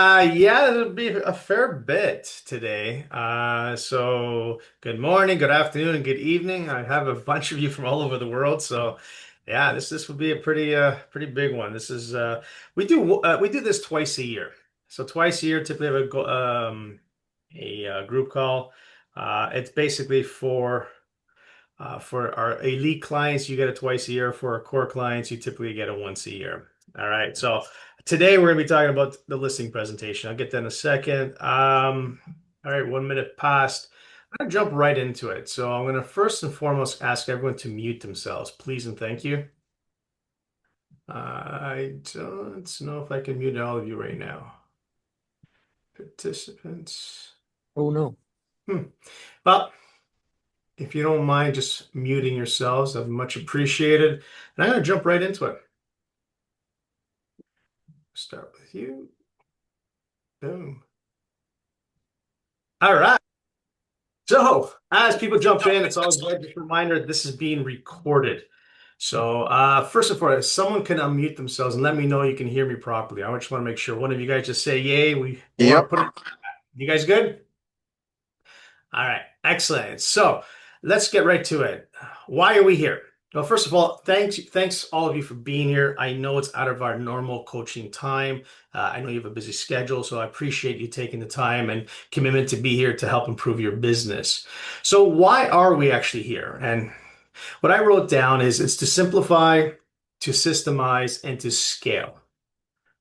Yeah, it'll be a fair bit today. So good morning, good afternoon, and good evening. I have a bunch of you from all over the world. So yeah, this will be a pretty big one. This is we do this twice a year. So twice a year, typically have a group call. It's basically for our elite clients, you get it twice a year. For our core clients, you typically get it once a year. All right. So today we're going to be talking about the listing presentation. I'll get that in a second. All right, 1 minute passed. I'm going to jump right into it. So I'm going to first and foremost ask everyone to mute themselves, please and thank you. I don't know if I can mute all of you right now. Participants. Oh no. Hmm. Well, if you don't mind just muting yourselves, I'd much appreciated. And I'm going to jump right into it. Start with you. Boom. All right. So, as people jump in, it's always good. Just a reminder, this is being recorded. So, first and foremost, someone can unmute themselves and let me know you can hear me properly. I just want to make sure one of you guys just say yay, or Yep. put it. You guys good? All right, excellent. So let's get right to it. Why are we here? Well, first of all, thanks all of you for being here. I know it's out of our normal coaching time. I know you have a busy schedule, so I appreciate you taking the time and commitment to be here to help improve your business. So why are we actually here? And what I wrote down is it's to simplify, to systemize, and to scale,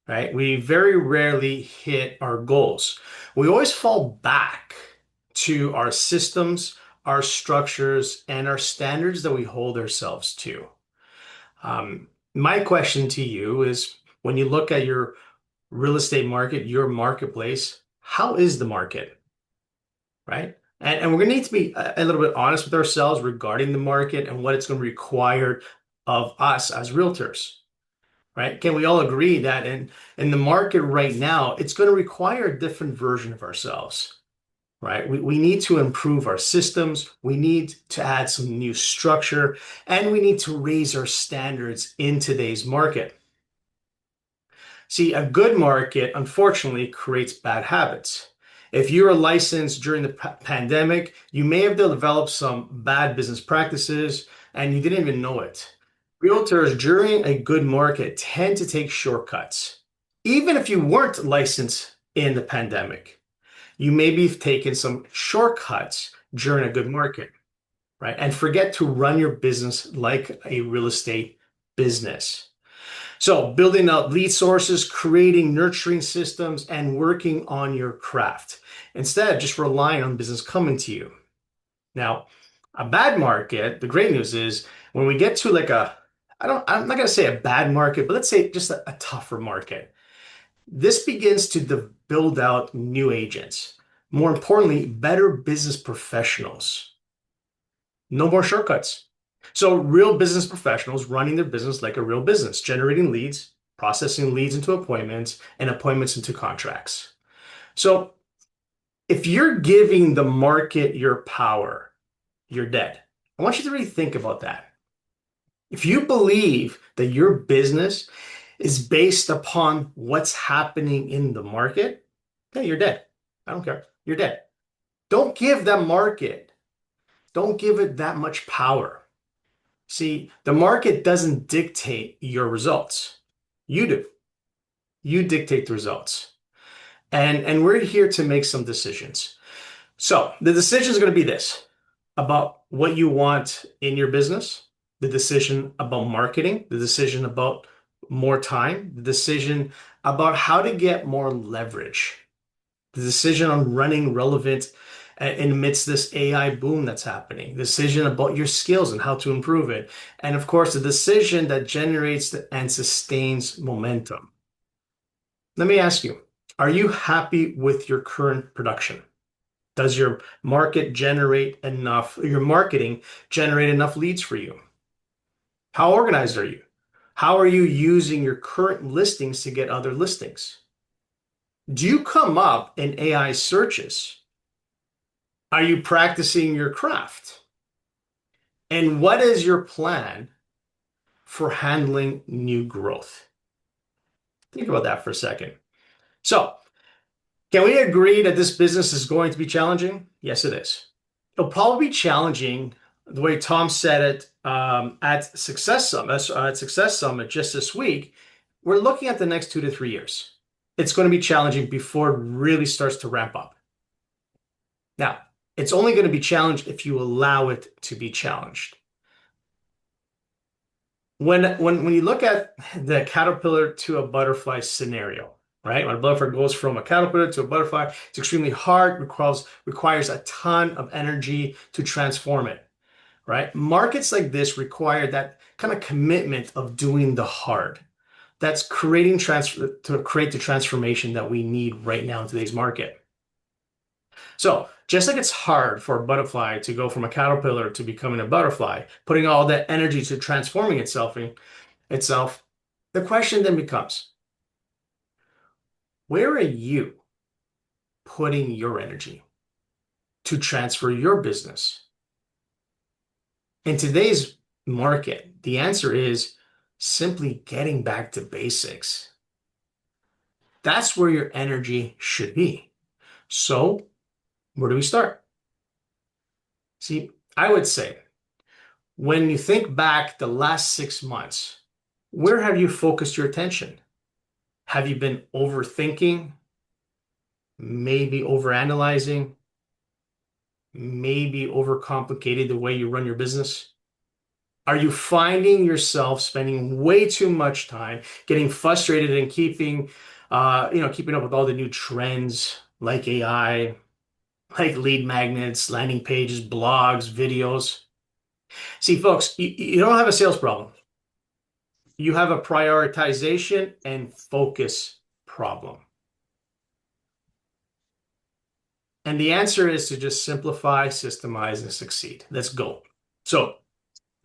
right? We very rarely hit our goals. We always fall back to our systems, our structures, and our standards that we hold ourselves to. My question to you is when you look at your real estate market, your marketplace, how is the market, right? And we're going to need to be a little bit honest with ourselves regarding the market and what it's going to require of us as realtors, right? Can we all agree that in the market right now, it's going to require a different version of ourselves, right? We need to improve our systems. We need to add some new structure, and we need to raise our standards in today's market. See, a good market, unfortunately, creates bad habits. If you were licensed during the pandemic, you may have developed some bad business practices and you didn't even know it. Realtors during a good market tend to take shortcuts. Even if you weren't licensed in the pandemic, you maybe have taken some shortcuts during a good market, right? And forget to run your business like a real estate business. So, building out lead sources, creating nurturing systems, and working on your craft instead of just relying on business coming to you. Now, a bad market, the great news is when we get to I'm not going to say a bad market, but let's say just a tougher market. This begins to build out new agents. More importantly, better business professionals. No more shortcuts. So, real business professionals running their business like a real business, generating leads, processing leads into appointments, and appointments into contracts. So, if you're giving the market your power, you're dead. I want you to really think about that. If you believe that your business is based upon what's happening in the market, yeah, you're dead. I don't care. You're dead. Don't give that market, don't give it that much power. See, the market doesn't dictate your results. You do. You dictate the results. And we're here to make some decisions. So the decision is going to be this about what you want in your business, the decision about marketing, the decision about more time, the decision about how to get more leverage, the decision on running relevant amidst this AI boom that's happening, the decision about your skills and how to improve it, and of course, the decision that generates and sustains momentum. Let me ask you, are you happy with your current production? Does your your marketing generate enough leads for you? How organized are you? How are you using your current listings to get other listings? Do you come up in AI searches? Are you practicing your craft? And what is your plan for handling new growth? Think about that for a second. So, Can we agree that this business is going to be challenging? Yes, it is. It'll probably be challenging the way Tom said it at Success Summit just this week. We're looking at the next 2 to 3 years. It's going to be challenging before it really starts to ramp up. Now, it's only going to be challenged if you allow it to be challenged. When you look at the caterpillar to a butterfly scenario, right? When a butterfly goes from a caterpillar to a butterfly, it's extremely hard, requires a ton of energy to transform it, right? Markets like this require that kind of commitment of doing the hard. That's create the transformation that we need right now in today's market. So just like it's hard for a butterfly to go from a caterpillar to becoming a butterfly, putting all that energy to transforming itself, the question then becomes, where are you putting your energy to transfer your business? In today's market, the answer is simply getting back to basics. That's where your energy should be. So, where do we start? See, I would say when you think back the last 6 months, where have you focused your attention? Have you been overthinking, maybe overanalyzing, maybe overcomplicated the way you run your business? Are you finding yourself spending way too much time getting frustrated and keeping up with all the new trends like AI, like lead magnets, landing pages, blogs, videos? See, folks, you don't have a sales problem. You have a prioritization and focus problem. And the answer is to just simplify, systemize, and succeed. Let's go. So,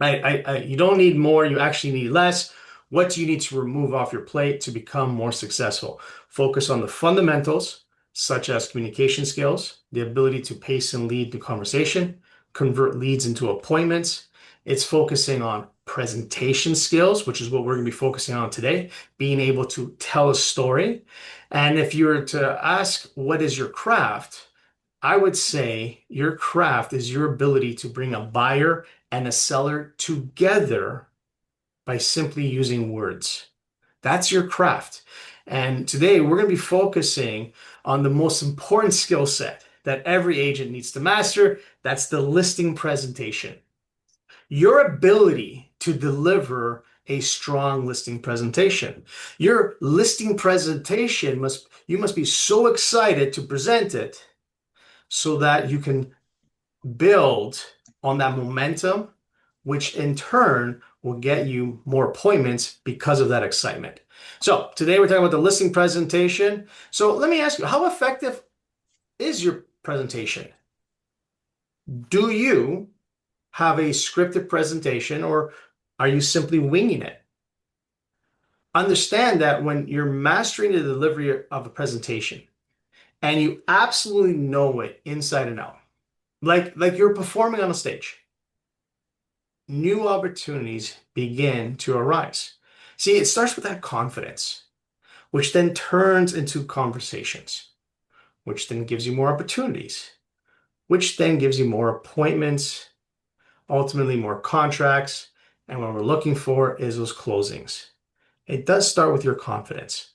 you don't need more, you actually need less. What do you need to remove off your plate to become more successful? Focus on the fundamentals, such as communication skills, the ability to pace and lead the conversation, convert leads into appointments. It's focusing on presentation skills, which is what we're going to be focusing on today, being able to tell a story. And if you were to ask, what is your craft? I would say your craft is your ability to bring a buyer and a seller together by simply using words. That's your craft. And today we're going to be focusing on the most important skill set that every agent needs to master. That's the listing presentation. Your ability to deliver a strong listing presentation. Your listing presentation you must be so excited to present it so that you can build on that momentum, which in turn will get you more appointments because of that excitement. So today we're talking about the listing presentation. So let me ask you, how effective is your presentation? Do you have a scripted presentation or are you simply winging it? Understand that when you're mastering the delivery of a presentation and you absolutely know it inside and out, like you're performing on a stage, new opportunities begin to arise. See, it starts with that confidence, which then turns into conversations, which then gives you more opportunities, which then gives you more appointments, ultimately more contracts. And what we're looking for is those closings. It does start with your confidence.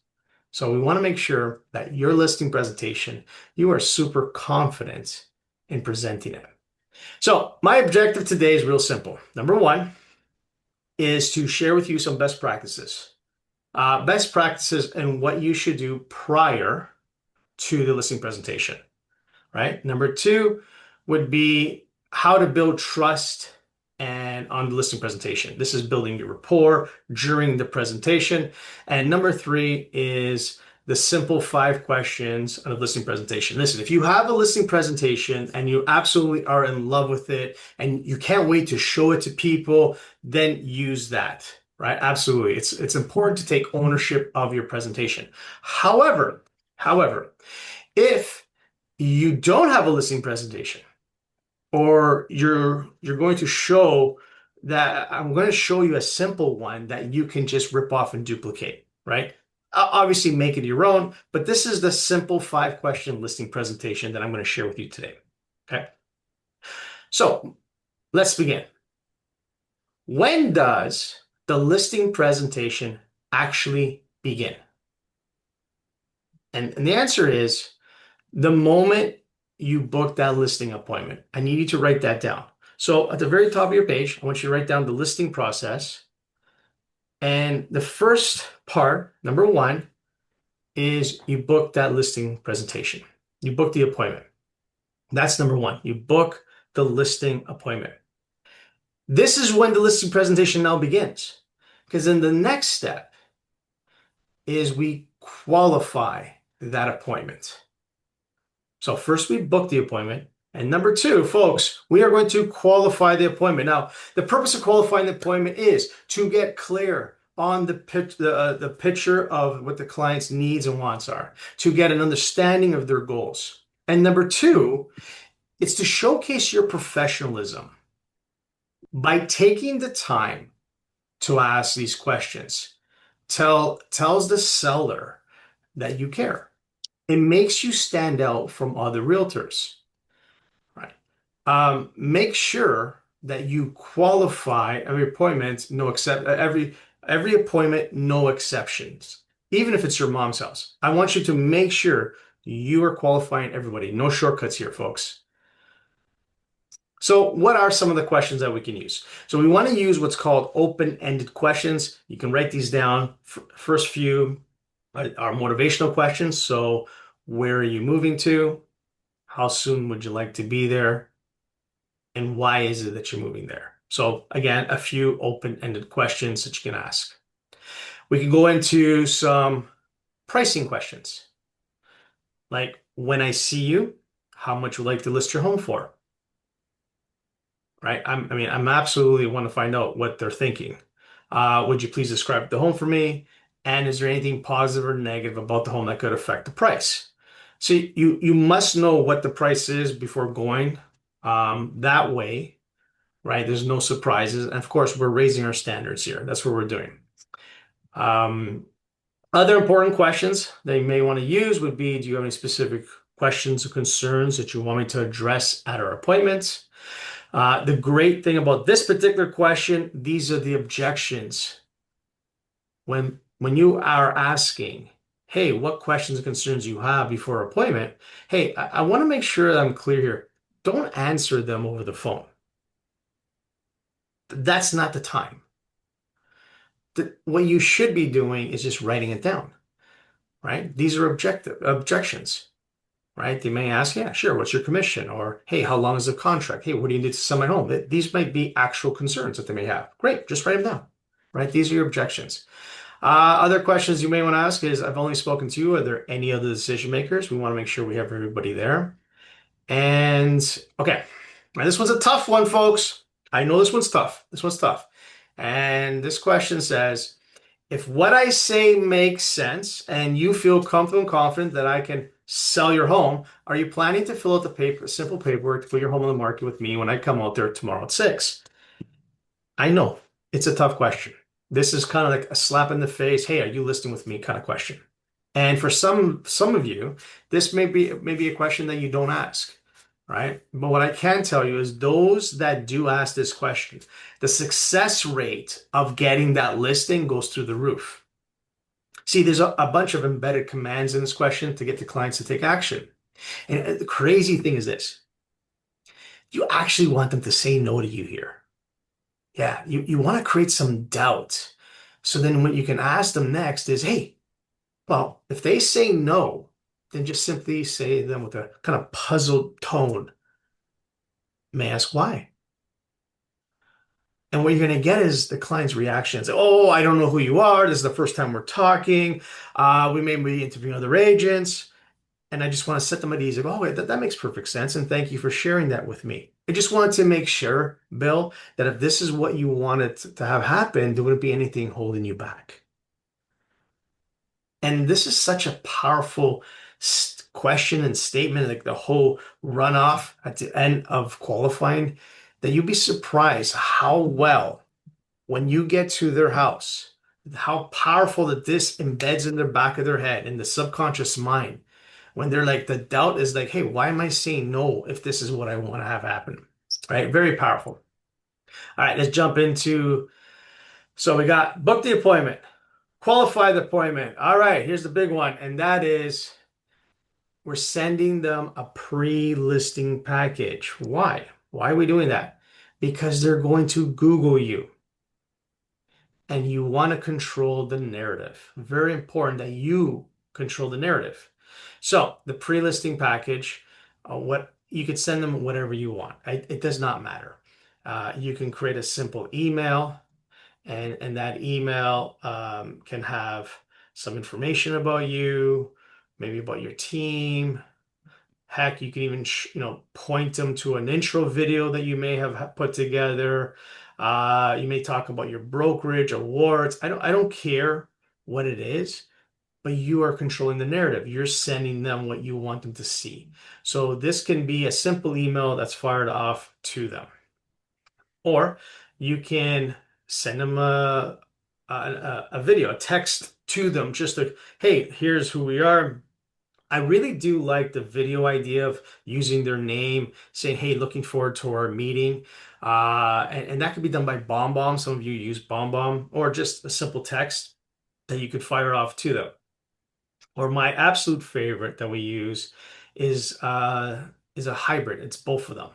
So we want to make sure that your listing presentation, you are super confident in presenting it. So my objective today is real simple. Number one is to share with you some best practices and what you should do prior to the listing presentation, right? Number two would be how to build trust and on the listing presentation. This is building your rapport during the presentation. And number three is the simple 5 questions on a listing presentation. Listen, if you have a listing presentation and you absolutely are in love with it and you can't wait to show it to people, then use that, right? Absolutely. It's important to take ownership of your presentation. However, if you don't have a listing presentation, or you're going to show that I'm going to show you a simple one that you can just rip off and duplicate, right? Obviously, make it your own, but this is the simple 5 question listing presentation that I'm going to share with you today. Okay. So let's begin. When does the listing presentation actually begin? And the answer is the moment you book that listing appointment. I need you to write that down. So at the very top of your page, I want you to write down the listing process. And the first part, number one, is you book that listing presentation. You book the appointment. That's number one. You book the listing appointment. This is when the listing presentation now begins. Because then the next step is we qualify that appointment. So first we book the appointment. And number two, folks, we are going to qualify the appointment. Now, the purpose of qualifying the appointment is to get clear on the picture of what the client's needs and wants are, to get an understanding of their goals. And number two, it's to showcase your professionalism by taking the time to ask these questions. Tells the seller that you care. It makes you stand out from other realtors, right? Make sure that you qualify every appointment, no except every appointment, no exceptions. Even if it's your mom's house, I want you to make sure you are qualifying everybody. No shortcuts here, folks. So what are some of the questions that we can use? So we want to use what's called open-ended questions. You can write these down. First few are motivational questions. So where are you moving to? How soon would you like to be there? And why is it that you're moving there? So again, a few open-ended questions that you can ask. We can go into some pricing questions. Like when I see you, how much would you like to list your home for? Right? I'm absolutely want to find out what they're thinking. Would you please describe the home for me? And is there anything positive or negative about the home that could affect the price? So you must know what the price is before going. That way, right? There's no surprises. And of course, we're raising our standards here. That's what we're doing. Um, Other important questions that you may want to use would be, do you have any specific questions or concerns that you want me to address at our appointments? The great thing about this particular question, these are the objections. When you are asking, hey, what questions and concerns you have before appointment? Hey, I want to make sure that I'm clear here. Don't answer them over the phone. That's not the time. What you should be doing is just writing it down, right? These are objections, right? They may ask, yeah, sure, what's your commission? Or, hey, how long is the contract? Hey, what do you need to sell my home? These might be actual concerns that they may have. Great, just write them down, right? These are your objections. Other questions you may want to ask is, I've only spoken to you. Are there any other decision makers? We want to make sure we have everybody there. And okay, now this one's a tough one, folks. I know this one's tough. This one's tough. And this question says, if what I say makes sense and you feel comfortable and confident that I can sell your home, are you planning to fill out the simple paperwork to put your home on the market with me when I come out there tomorrow at 6? I know it's a tough question. This is kind of like a slap in the face. Hey, are you listing with me kind of question. And for some of you, this may be a question that you don't ask, right? But what I can tell you is those that do ask this question, the success rate of getting that listing goes through the roof. See, there's a bunch of embedded commands in this question to get the clients to take action. And the crazy thing is this, you actually want them to say no to you here. Yeah, you want to create some doubt. So then what you can ask them next is, hey, well, if they say no, then just simply say to them with a kind of puzzled tone, may I ask why? And what you're going to get is the client's reactions. Oh, I don't know who you are. This is the first time we're talking. We may be interviewing other agents. And I just want to set them at ease. Like, oh, wait, that makes perfect sense. And thank you for sharing that with me. I just wanted to make sure, Bill, that if this is what you wanted to have happen, there wouldn't be anything holding you back. And this is such a powerful question and statement, like the whole runoff at the end of qualifying, that you'd be surprised how well, when you get to their house, how powerful that this embeds in the back of their head, in the subconscious mind, when they're like, the doubt is like, hey, why am I saying no if this is what I want to have happen? Right? Very powerful. All right, let's jump into. So we got book the appointment, qualify the appointment. All right, here's the big one, and that is we're sending them a pre-listing package. Why? Why are we doing that? Because they're going to Google you and you want to control the narrative. Very important that you control the narrative. So the pre-listing package, what you could send them whatever you want. It does not matter. You can create a simple email, and that email can have some information about you, maybe about your team. Heck, you can even point them to an intro video that you may have put together. You may talk about your brokerage, awards. I don't care what it is, but you are controlling the narrative. You're sending them what you want them to see. So this can be a simple email that's fired off to them, or you can send them a video, a text to them, just like, hey, here's who we are. I really do like the video idea of using their name, saying, "Hey, looking forward to our meeting," and that could be done by BombBomb. Some of you use BombBomb, or just a simple text that you could fire off to them. Or my absolute favorite that we use is a hybrid. It's both of them.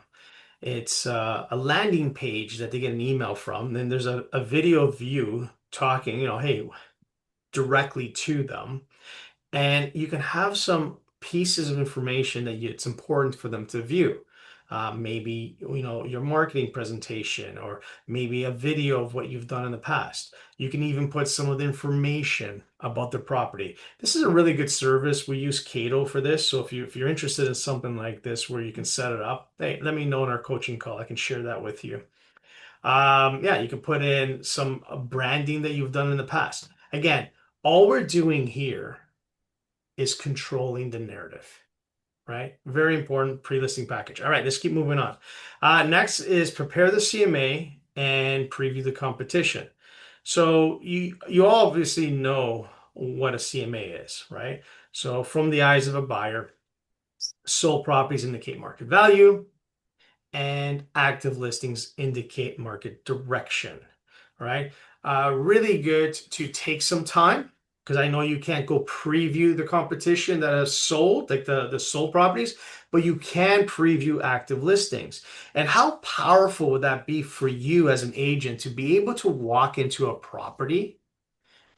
It's a landing page that they get an email from. Then there's a video of you talking, hey, directly to them. And you can have some pieces of information that it's important for them to view. Maybe, your marketing presentation, or maybe a video of what you've done in the past. You can even put some of the information about the property. This is a really good service. We use Cato for this. So if you're interested in something like this where you can set it up, hey, let me know in our coaching call. I can share that with you. Yeah, you can put in some branding that you've done in the past. Again, all we're doing here is controlling the narrative, right? Very important pre-listing package. All right, let's keep moving on. Next is prepare the CMA and preview the competition. So you all obviously know what a CMA is, right? So from the eyes of a buyer, sold properties indicate market value, and active listings indicate market direction, right? Really good to take some time, because I know you can't go preview the competition that has sold, like the sold properties, but you can preview active listings. And how powerful would that be for you as an agent to be able to walk into a property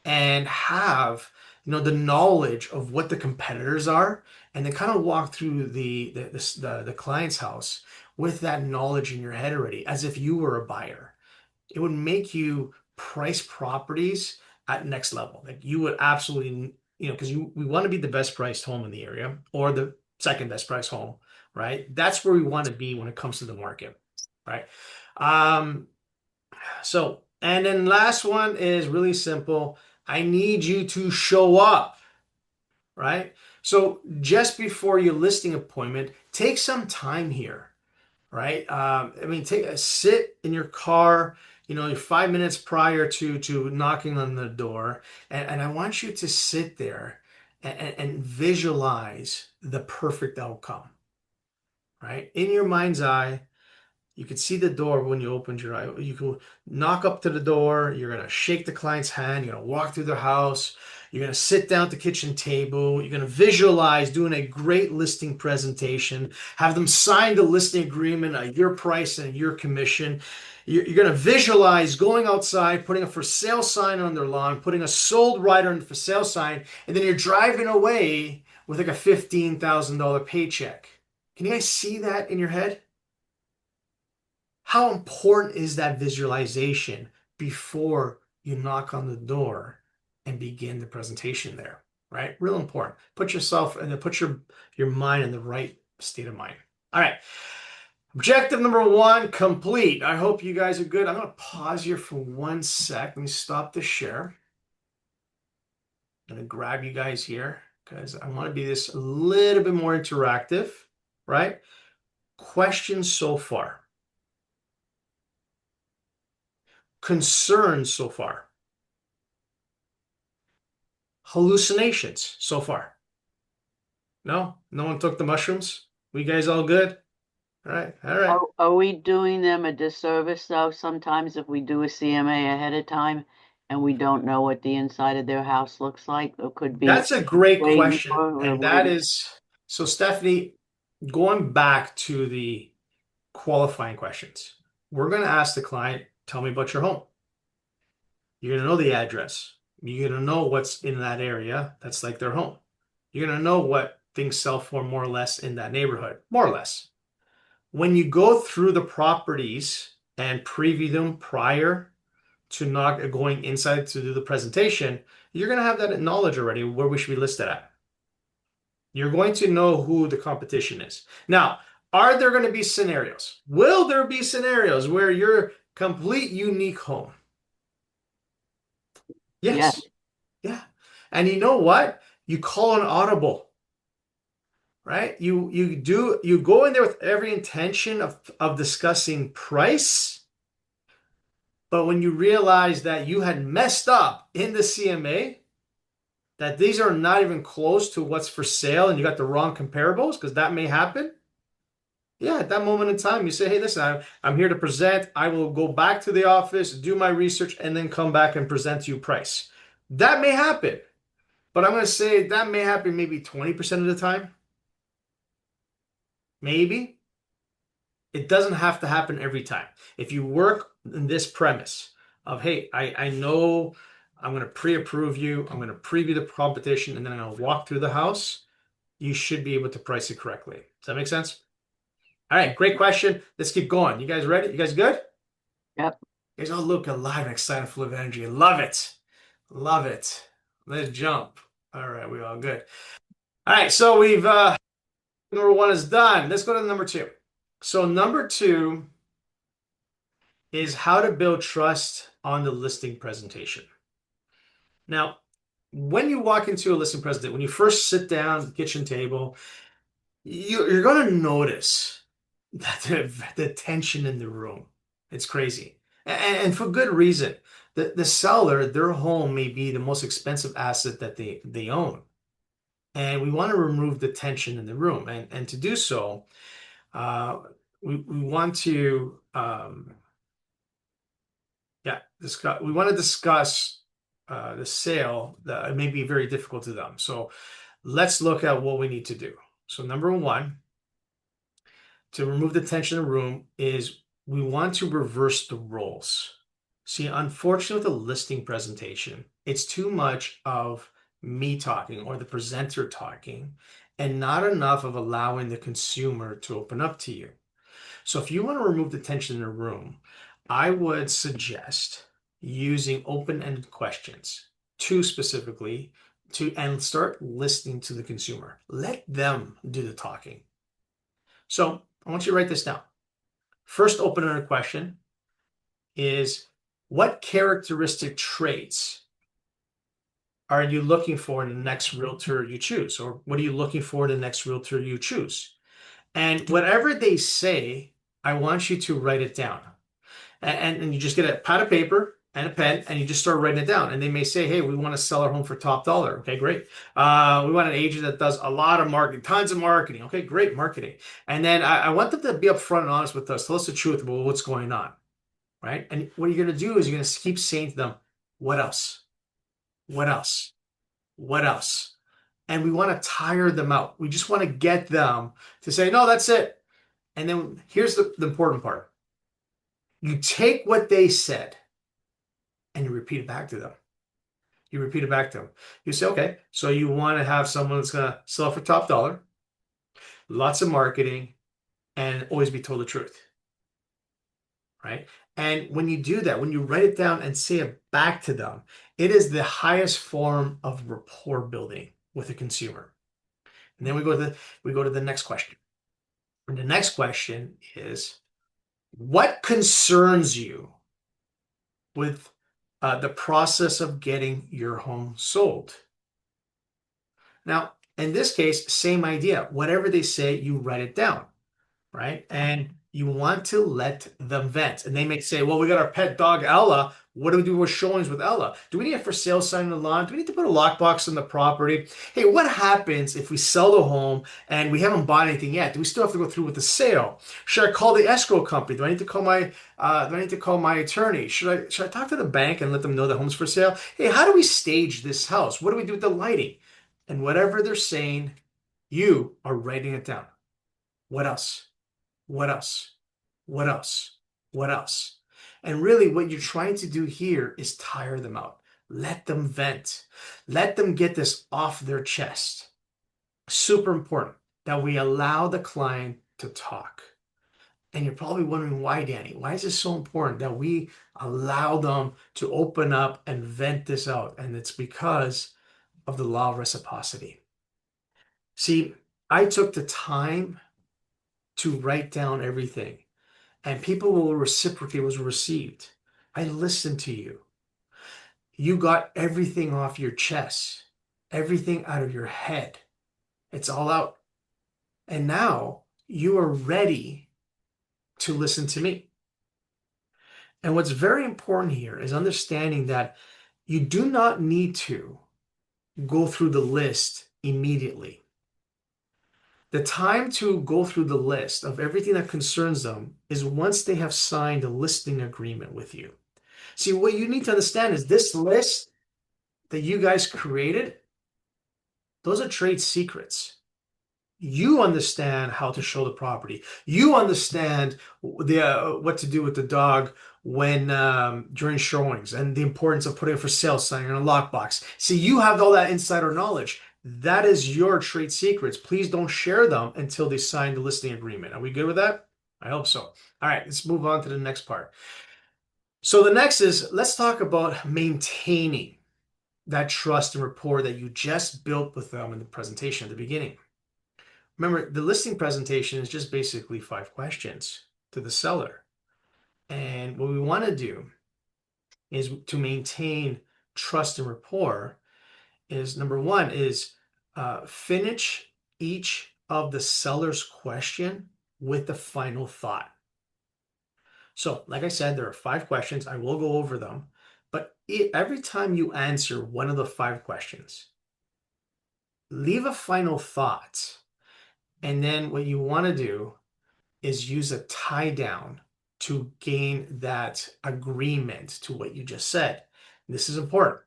and have the knowledge of what the competitors are, and then kind of walk through the client's house with that knowledge in your head already, as if you were a buyer. It would make you price properties at next level. Like, you would absolutely, because we want to be the best priced home in the area, or the second best priced home, right? That's where we want to be when it comes to the market, right? Um, and then last one is really simple. I need you to show up, right? So just before your listing appointment, take some time here, right? I mean, sit in your car, you're 5 minutes prior to knocking on the door, and I want you to sit there and visualize the perfect outcome, right? In your mind's eye, you could see the door when you opened your eye. You can knock up to the door. You're going to shake the client's hand. You're going to walk through their house. You're going to sit down at the kitchen table. You're going to visualize doing a great listing presentation. Have them sign the listing agreement at your price and your commission. You're going to visualize going outside, putting a for sale sign on their lawn, putting a sold rider on the for sale sign, and then you're driving away with like a $15,000 paycheck. Can you guys see that in your head? How important is that visualization before you knock on the door and begin the presentation there, right? Real important. Put yourself and put your mind in the right state of mind. All right. Objective number one, complete. I hope you guys are good. I'm going to pause here for 1 sec. Let me stop the share. I'm going to grab you guys here because I want to be this a little bit more interactive, right? Questions so far? Concerns so far? hallucinations so far? No? No one took the mushrooms? We guys all good? All right. All right. Are we doing them a disservice though sometimes if we do a CMA ahead of time and we don't know what the inside of their house looks like? It could be That's a great way question. more or And way. that is so, Stephanie, going back to the qualifying questions, we're going to ask the client, tell me about your home. You're going to know the address. You're going to know what's in that area. That's like their home. You're going to know what things sell for more or less in that neighborhood, more or less. When you go through the properties and preview them prior to not going inside to do the presentation, you're going to have that knowledge already where we should be listed at. You're going to know who the competition is. Now, are there going to be scenarios? Will there be scenarios where your complete unique home? Yeah, Yes. Yeah. And you know what? You call an audible, right? You go in there with every intention of discussing price, but when you realize that you had messed up in the CMA, that these are not even close to what's for sale and you got the wrong comparables, because that may happen. Yeah, at that moment in time, you say, hey, listen, I'm here to present. I will go back to the office, do my research, and then come back and present to you price. That may happen, but I'm going to say that may happen maybe 20% of the time. Maybe. It doesn't have to happen every time. If you work in this premise of, hey, I know I'm going to pre-approve you, I'm going to preview the competition, and then I'm going to walk through the house, you should be able to price it correctly. Does that make sense? All right, great question. Let's keep going. You guys ready? You guys good? yep. You guys all look alive and excited, full of energy. Love it. Love it. Let's jump. All right, we all good. All right, so we've number one is done. Let's go to number two. So number two is how to build trust on the listing presentation. Now, when you walk into a listing presentation, when you first sit down at the kitchen table, you're going to notice that the tension in the room. It's crazy. And for good reason. The seller, their home may be the most expensive asset that they own. And we want to remove the tension in the room. And to do so, uh, we want to we want to discuss the sale that may be very difficult to them. So let's look at what we need to do. So number one, to remove the tension in the room is we want to reverse the roles. See, unfortunately, with a listing presentation, it's too much of me talking or the presenter talking and not enough of allowing the consumer to open up to you. So if you want to remove the tension in the room, I would suggest using open-ended questions, two specifically, and start listening to the consumer. Let them do the talking. So I want you to write this down. First open-ended question is, what characteristic traits are you looking for in the next realtor you choose? Or what are you looking for in the next realtor you choose? And whatever they say, I want you to write it down. And you just get a pad of paper and a pen and you just start writing it down. And they may say, hey, we want to sell our home for top dollar. Okay, great. We want an agent that does a lot of marketing, tons of marketing. Okay, great marketing. And then I want them to be upfront and honest with us. Tell us the truth about what's going on, right? And what you're going to do is you're going to keep saying to them, what else? What else? What else? And we want to tire them out. We just want to get them to say, no, that's it. And then here's the important part. You take what they said and you repeat it back to them. You repeat it back to them. You say, okay, so you want to have someone that's going to sell for top dollar, lots of marketing, and always be told the truth, right? And when you do that, when you write it down and say it back to them, it is the highest form of rapport building with a consumer. And then we go to the next question. And the next question is, what concerns you with the process of getting your home sold? Now, in this case, same idea. Whatever they say, you write it down, right? And You want to let them vent. And they may say, well, we got our pet dog, Ella. What do we do with showings with Ella? Do we need a for sale sign in the lawn? Do we need to put a lockbox on the property? Hey, what happens if we sell the home and we haven't bought anything yet? Do we still have to go through with the sale? Should I call the escrow company? Do I need to call my attorney? Should I talk to the bank and let them know the home's for sale? Hey, how do we stage this house? What do we do with the lighting? And whatever they're saying, you are writing it down. What else? What else? What else? What else? And really, what you're trying to do here is tire them out. Let them vent. Let them get this off their chest. Super important that we allow the client to talk. And you're probably wondering why, Danny? Why is this so important that we allow them to open up and vent this out? And it's because of the law of reciprocity. See, I took the time to write down everything, and people will reciprocate what was received. I listened to you. You got everything off your chest, everything out of your head. It's all out. And now you are ready to listen to me. And what's very important here is understanding that you do not need to go through the list immediately. The time to go through the list of everything that concerns them is once they have signed a listing agreement with you. See, what you need to understand is this list that you guys created, those are trade secrets. You understand how to show the property. You understand what to do with the dog when during showings and the importance of putting a for sale sign in a lockbox. See, you have all that insider knowledge. That is your trade secrets. Please don't share them until they sign the listing agreement. Are we good with that? I hope so. All right, let's move on to the next part. So the next is let's talk about maintaining that trust and rapport that you just built with them in the presentation at the beginning. Remember, the listing presentation is just basically 5 questions to the seller. And what we want to do is to maintain trust and rapport is number one is finish each of the seller's question with the final thought. So, like I said, there are 5 questions. I will go over them. But every time you answer one of the 5 questions, leave a final thought. And then what you want to do is use a tie down to gain that agreement to what you just said. This is important.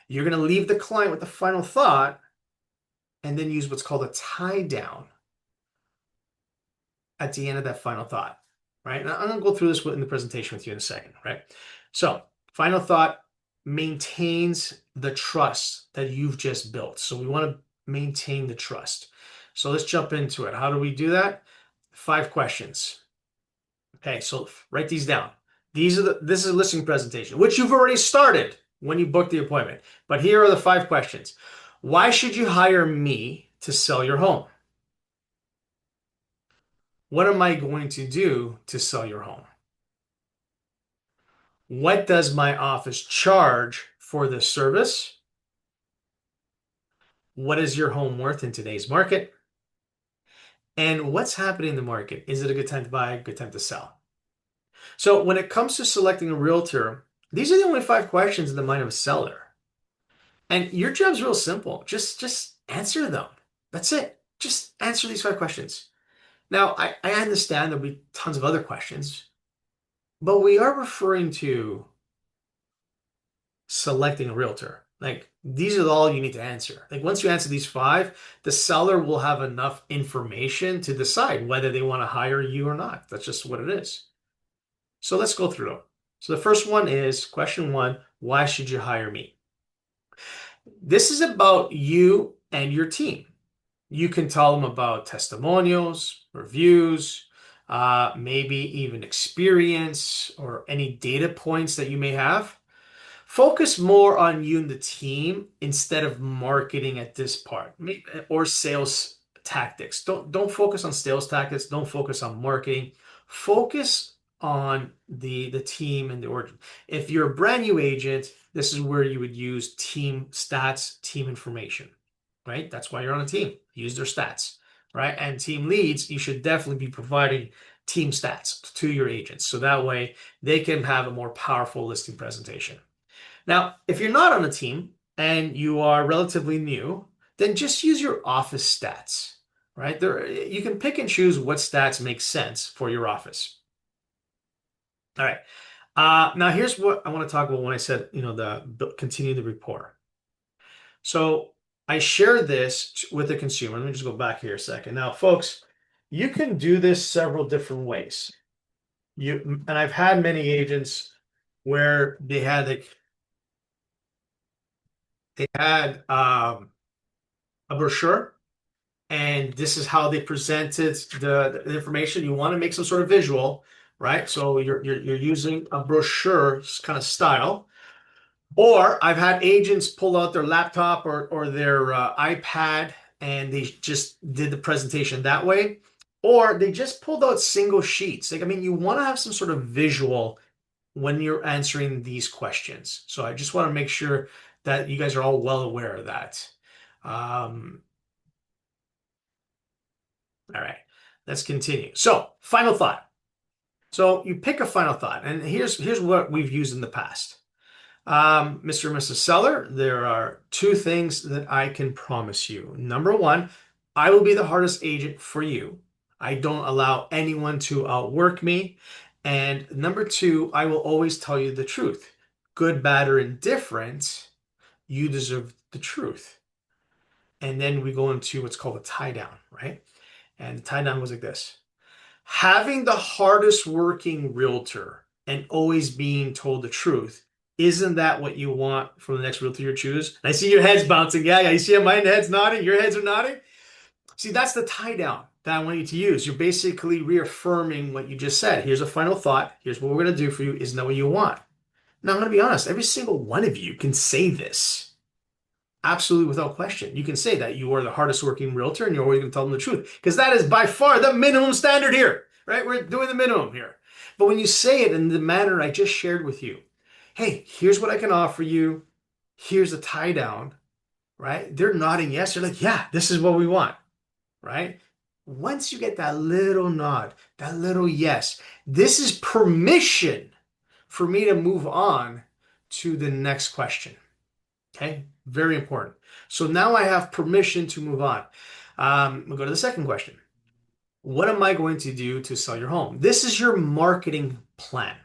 You're going to leave the client with the final thought and then use what's called a tie down at the end of that final thought, right? And I'm going to go through this in the presentation with you in a second, right? So, final thought maintains the trust that you've just built. So, we want to maintain the trust. So, let's jump into it. How do we do that? 5 questions. Okay, so write these down. This is a listing presentation, which you've already started when you booked the appointment. But here are the 5 questions. Why should you hire me to sell your home? What am I going to do to sell your home? What does my office charge for this service? What is your home worth in today's market? And what's happening in the market? Is it a good time to buy, a good time to sell? So when it comes to selecting a realtor, these are the only 5 questions in the mind of a seller. And your job's real simple. Just answer them. That's it. Just answer these 5 questions. Now, I understand there'll be tons of other questions, but we are referring to selecting a realtor. Like these are all you need to answer. Like once you answer these 5, the seller will have enough information to decide whether they want to hire you or not. That's just what it is. So let's go through them. So the first one is question 1, why should you hire me? This is about you and your team. You can tell them about testimonials, reviews, maybe even experience or any data points that you may have. Focus more on you and the team instead of marketing at this part or sales tactics. Don't focus on sales tactics. Don't focus on marketing. Focus on the team and the origin. If you're a brand new agent, this is where you would use team stats, team information, right? That's why you're on a team. Use their stats, right? And team leads, you should definitely be providing team stats to your agents. So that way they can have a more powerful listing presentation. Now, if you're not on a team and you are relatively new, then just use your office stats, right? There, you can pick and choose what stats make sense for your office. All right. Now here's what I want to talk about when I said, continue the rapport. So I share this with the consumer. Let me just go back here a second. Now, folks, you can do this several different ways. And I've had many agents where they had a brochure, and this is how they presented the information. You want to make some sort of visual, right? So you're using a brochure kind of style. Or I've had agents pull out their laptop or their iPad and they just did the presentation that way. Or they just pulled out single sheets. Like, I mean, you want to have some sort of visual when you're answering these questions. So I just want to make sure that you guys are all well aware of that. Um, all right, let's continue. So, final thought. So you pick a final thought, and here's what we've used in the past. Mr. and Mrs. Seller, there are two things that I can promise you. Number one, I will be the hardest agent for you. I don't allow anyone to outwork me. And number two, I will always tell you the truth. Good, bad, or indifferent, you deserve the truth. And then we go into what's called a tie down, right? And the tie down was like this. Having the hardest working realtor and always being told the truth, isn't that what you want from the next realtor you choose? I see your heads bouncing. Yeah, yeah. You see my head's nodding. Your heads are nodding. See, that's the tie down that I want you to use. You're basically reaffirming what you just said. Here's a final thought. Here's what we're going to do for you. Isn't that what you want? Now, I'm going to be honest. Every single one of you can say this. Absolutely, without question. You can say that you are the hardest working realtor and you're always going to tell them the truth because that is by far the minimum standard here, right? We're doing the minimum here. But when you say it in the manner I just shared with you, hey, here's what I can offer you. Here's a tie down, right? They're nodding yes. They're like, yeah, this is what we want, right? Once you get that little nod, that little yes, this is permission for me to move on to the next question. Okay, very important. So now I have permission to move on. We'll go to the second question. What am I going to do to sell your home? This is your marketing plan.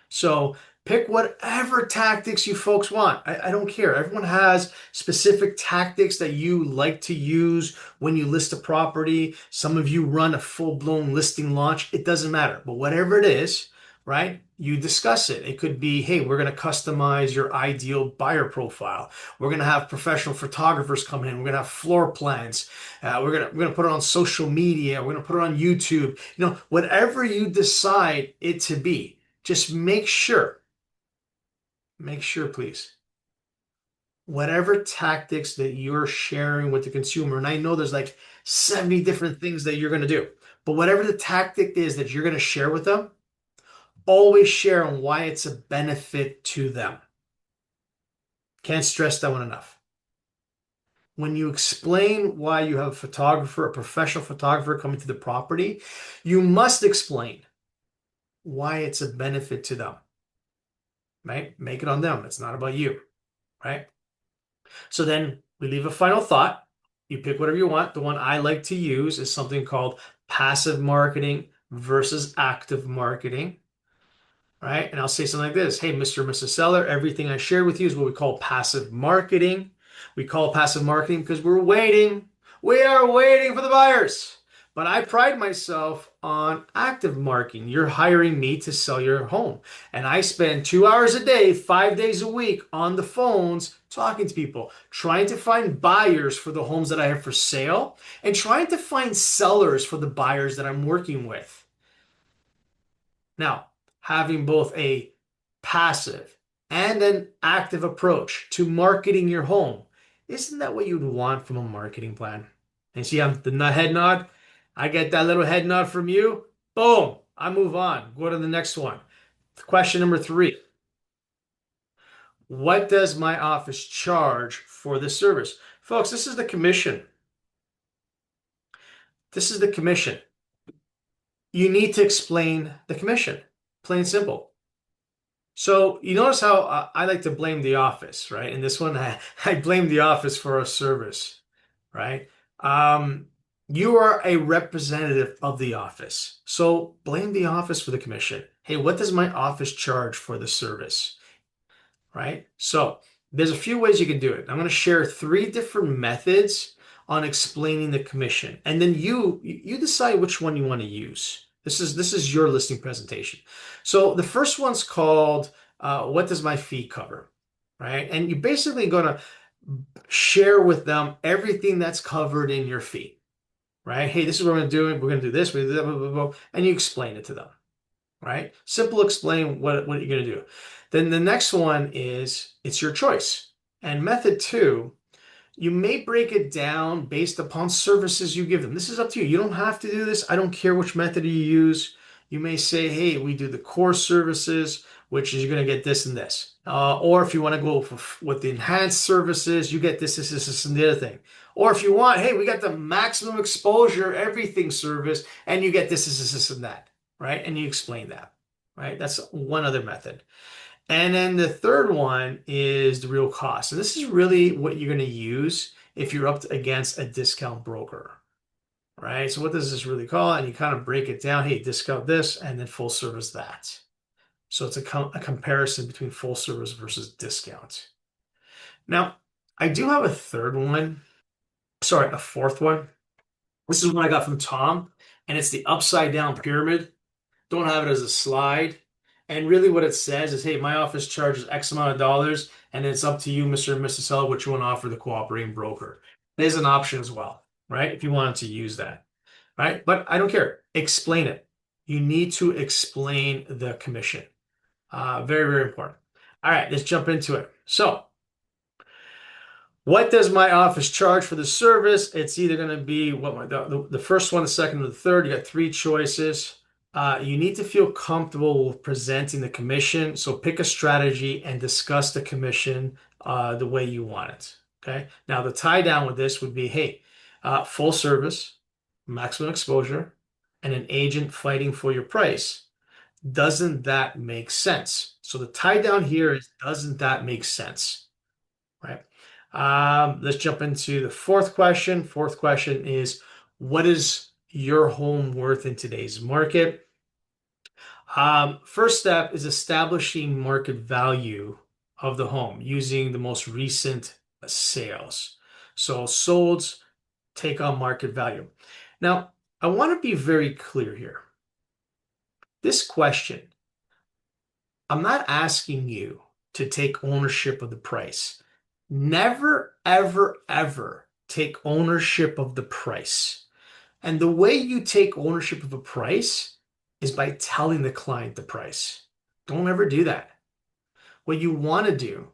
So pick whatever tactics you folks want. I don't care. Everyone has specific tactics that you like to use when you list a property. Some of you run a full-blown listing launch. It doesn't matter. But whatever it is, right? You discuss it. It could be, hey, we're going to customize your ideal buyer profile. We're going to have professional photographers come in. We're going to have floor plans. We're going to put it on social media. We're going to put it on YouTube. Whatever you decide it to be, just make sure, please, whatever tactics that you're sharing with the consumer, and I know there's like 70 different things that you're going to do, but whatever the tactic is that you're going to share with them, always share on why it's a benefit to them. Can't stress that one enough. When you explain why you have a photographer, a professional photographer coming to the property, you must explain why it's a benefit to them, right? Make it on them. It's not about you, right? So then we leave a final thought. You pick whatever you want. The one I like to use is something called passive marketing versus active marketing. Right? And I'll say something like this. Hey, Mr. and Mrs. Seller, everything I shared with you is what we call passive marketing. We call it passive marketing because we're waiting. We are waiting for the buyers. But I pride myself on active marketing. You're hiring me to sell your home. And I spend 2 hours a day, 5 days a week on the phones talking to people, trying to find buyers for the homes that I have for sale and trying to find sellers for the buyers that I'm working with. Now, having both a passive and an active approach to marketing your home, isn't that what you'd want from a marketing plan? And see, I'm the head nod. I get that little head nod from you. Boom, I move on. Go to the next one. Question number 3. What does my office charge for this service? Folks, this is the commission. This is the commission. You need to explain the commission, plain and simple. So you notice how I like to blame the office, right? In this one, I blame the office for a service, right? Um, you are a representative of the office. So blame the office for the commission. Hey, what does my office charge for the service? Right? So there's a few ways you can do it. I'm going to share three different methods on explaining the commission, and then you decide which one you want to use. This is your listing presentation. So the first one's called "What does my fee cover?" Right? And you're basically going to share with them everything that's covered in your fee. Right? Hey, this is what we're going to do. We're going to do this. We're going to do that. Blah, blah, blah, and you explain it to them, right? Simple explain what you're going to do. Then the next one is it's your choice. And method two, you may break it down based upon services you give them. This is up to you. You don't have to do this. I don't care which method you use. You may say, hey, we do the core services, which is you're going to get this and this. Or if you want to go with the enhanced services, you get this, and the other thing. Or if you want, hey, we got the maximum exposure, everything service, and you get this, and that, right? And you explain that, right? That's one other method. And then the third one is the real cost. And this is really what you're going to use if you're against a discount broker, right? So what does this really call? And you kind of break it down. Hey, discount this and then full service that. So it's a comparison between full service versus discount. Now, I do have a third one. Sorry, a fourth one. This is one I got from Tom, and it's the upside down pyramid. Don't have it as a slide. And really what it says is, hey, my office charges X amount of dollars, and it's up to you, Mr. and Mrs. Seller, what you want to offer the cooperating broker. There's an option as well, right? If you wanted to use that, right? But I don't care. Explain it. You need to explain the commission. Very, very important. All right, let's jump into it. So, what does my office charge for the service? It's either going to be the first one, the second, or the third. You got three choices. You need to feel comfortable with presenting the commission. So pick a strategy and discuss the commission the way you want it. Okay. Now the tie down with this would be, hey, full service, maximum exposure, and an agent fighting for your price. Doesn't that make sense? So the tie down here is, doesn't that make sense? Right. Let's jump into the fourth question. Fourth question is, what is your home worth in today's market? First step is establishing market value of the home using the most recent sales. So solds take on market value. Now, I want to be very clear here. This question, I'm not asking you to take ownership of the price. Never, ever, ever take ownership of the price. And the way you take ownership of a price is by telling the client the price. Don't ever do that. What you want to do